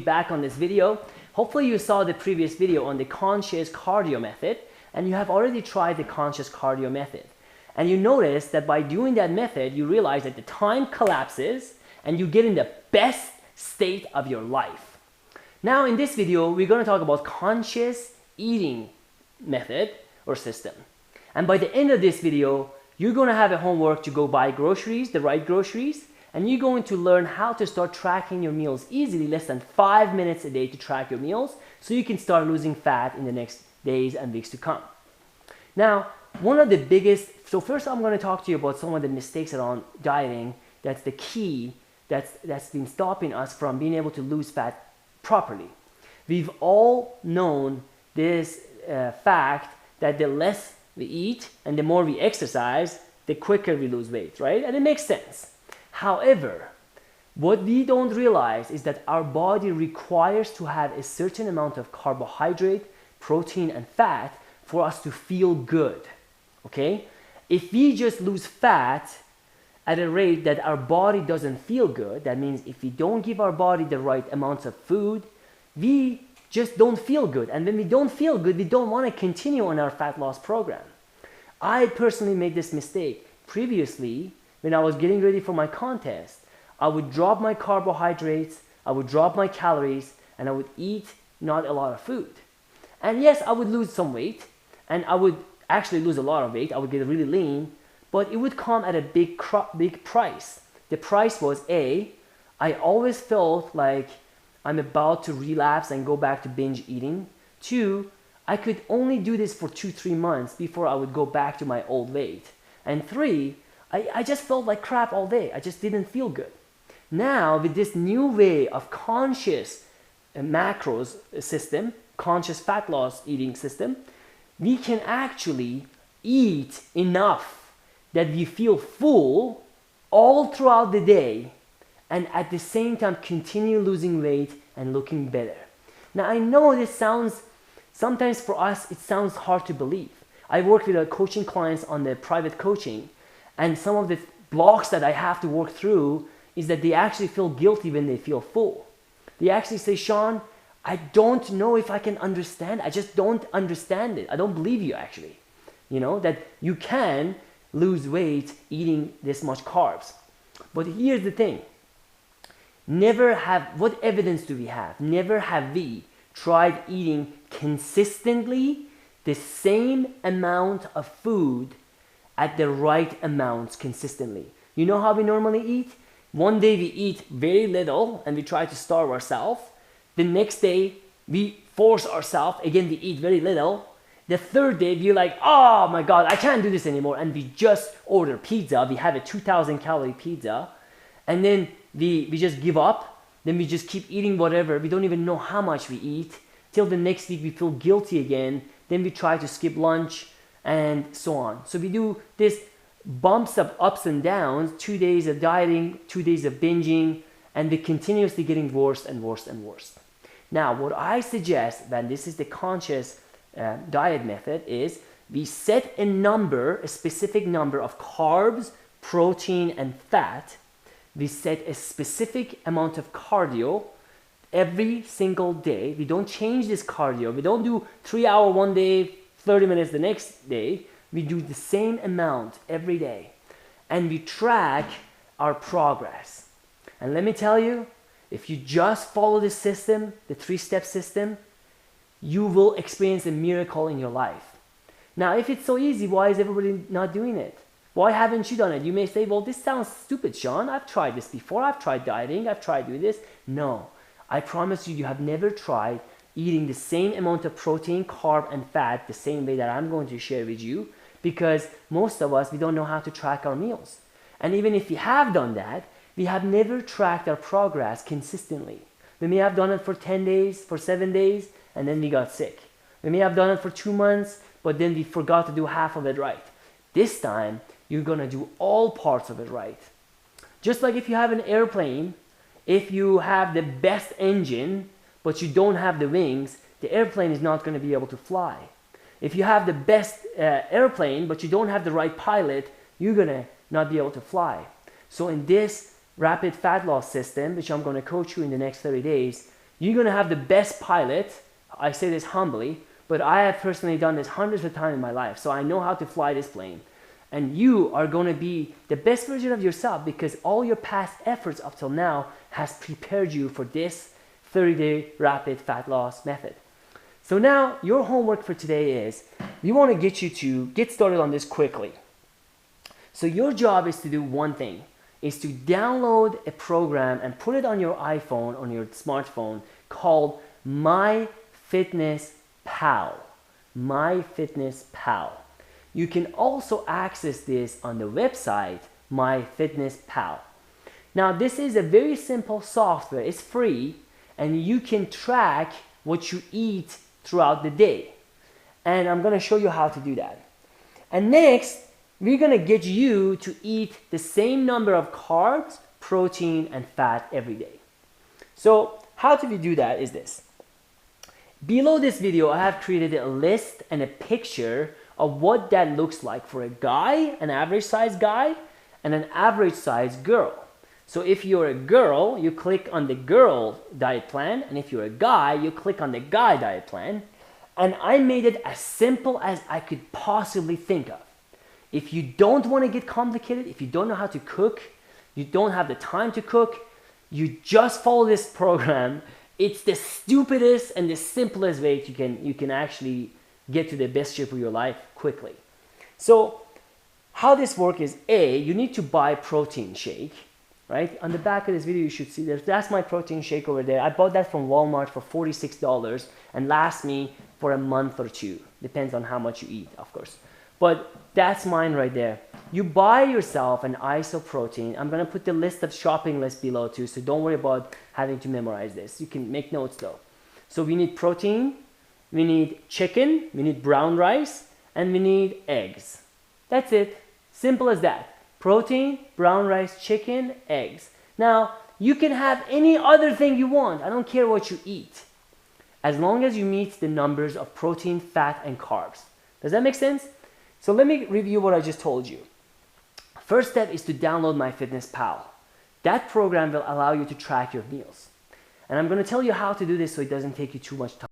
Back on this video. Hopefully you saw the previous video on the conscious cardio method and you have already tried the conscious cardio method. And you notice that by doing that method, you realize that the time collapses and you get in the best state of your life. Now in this video, we're going to talk about conscious eating method or system. And by the end of this video, you're going to have a homework to go buy groceries, the right groceries, and you're going to learn how to start tracking your meals easily, less than 5 minutes a day to track your meals, so you can start losing fat in the next days and weeks to come. Now, one of the biggest, so first I'm going to talk to you about some of the mistakes around dieting. That's the key that's been stopping us from being able to lose fat properly. We've all known this fact that the less we eat and the more we exercise, the quicker we lose weight, right? And it makes sense. However, what we don't realize is that our body requires to have a certain amount of carbohydrate, protein, and fat for us to feel good, okay? If we just lose fat at a rate that our body doesn't feel good, that means if we don't give our body the right amounts of food, we just don't feel good. And when we don't feel good, we don't want to continue on our fat loss program. I personally made this mistake previously. When I was getting ready for my contest, I would drop my carbohydrates, I would drop my calories, and I would eat not a lot of food. And yes, I would lose some weight, and I would actually lose a lot of weight. I would get really lean, but it would come at a big price. The price was I always felt like I'm about to relapse and go back to binge eating. 2, I could only do this for 2-3 months before I would go back to my old weight. And 3, I just felt like crap all day. I just didn't feel good. Now, with this new way of conscious macros system, conscious fat loss eating system, we can actually eat enough that we feel full all throughout the day and at the same time continue losing weight and looking better. Now, I know this sounds, sometimes for us, it sounds hard to believe. I work with our coaching clients on the private coaching, and some of the blocks that I have to work through is that they actually feel guilty when they feel full. They actually say, Sean, I don't know if I can understand. I just don't understand it. I don't believe you actually. You know, that you can lose weight eating this much carbs. But here's the thing. What evidence do we have? Never have we tried eating consistently the same amount of food at the right amounts consistently. You know how we normally eat? One day we eat very little and we try to starve ourselves. The next day we force ourselves, again we eat very little. The third day we're like, oh my God, I can't do this anymore. And we just order pizza. We have a 2,000 calorie pizza. And then we just give up. Then we just keep eating whatever. We don't even know how much we eat. Till the next week we feel guilty again. Then we try to skip lunch and so on. So we do this bumps of ups and downs, 2 days of dieting, 2 days of binging, and we're continuously getting worse and worse and worse. Now, what I suggest, and this is the conscious diet method, is we set a number, a specific number of carbs, protein, and fat. We set a specific amount of cardio every single day. We don't change this cardio. We don't do 3 hours one day, 30 minutes the next day. We do the same amount every day. And we track our progress. And let me tell you, if you just follow this system, the 3-step system, you will experience a miracle in your life. Now, if it's so easy, why is everybody not doing it? Why haven't you done it? You may say, well, this sounds stupid, Sean. I've tried this before. I've tried dieting. I've tried doing this. No, I promise you, you have never tried eating the same amount of protein, carb, and fat the same way that I'm going to share with you, because most of us, we don't know how to track our meals. And even if we have done that, we have never tracked our progress consistently. We may have done it for 10 days, for 7 days, and then we got sick. We may have done it for 2 months, but then we forgot to do half of it right. This time, you're gonna do all parts of it right. Just like if you have an airplane, if you have the best engine, but you don't have the wings, the airplane is not going to be able to fly. If you have the best airplane, but you don't have the right pilot, you're going to not be able to fly. So in this rapid fat loss system, which I'm going to coach you in the next 30 days, You're going to have the best pilot. I say this humbly, but I have personally done this hundreds of times in my life, so I know how to fly this plane. And you are going to be the best version of yourself because all your past efforts up till now has prepared you for this 30-day rapid fat loss method. So now your homework for today is, we want to get you to get started on this quickly. So your job is to do one thing, is to download a program and put it on your iPhone, on your smartphone, called MyFitnessPal. MyFitnessPal. You can also access this on the website MyFitnessPal. Now this is a very simple software. It's free and you can track what you eat throughout the day. And I'm going to show you how to do that. And next, we're going to get you to eat the same number of carbs, protein, and fat every day. So how do we do that is this. Below this video, I have created a list and a picture of what that looks like for a guy, an average size guy, and an average size girl. So if you're a girl, you click on the girl diet plan, and if you're a guy, you click on the guy diet plan. And I made it as simple as I could possibly think of. If you don't want to get complicated, if you don't know how to cook, you don't have the time to cook, you just follow this program. It's the stupidest and the simplest way you can actually get to the best shape of your life quickly. So how this works is, A, you need to buy protein shake, right? On the back of this video, you should see that's my protein shake over there. I bought that from Walmart for $46 and lasts me for a month or two. Depends on how much you eat, of course. But that's mine right there. You buy yourself an isoprotein. I'm gonna put the list of shopping list below too, so don't worry about having to memorize this. You can make notes though. So we need protein, we need chicken, we need brown rice, and we need eggs. That's it. Simple as that. Protein, brown rice, chicken, eggs. Now, you can have any other thing you want. I don't care what you eat, as long as you meet the numbers of protein, fat, and carbs. Does that make sense? So let me review what I just told you. First step is to download MyFitnessPal. That program will allow you to track your meals. And I'm going to tell you how to do this so it doesn't take you too much time.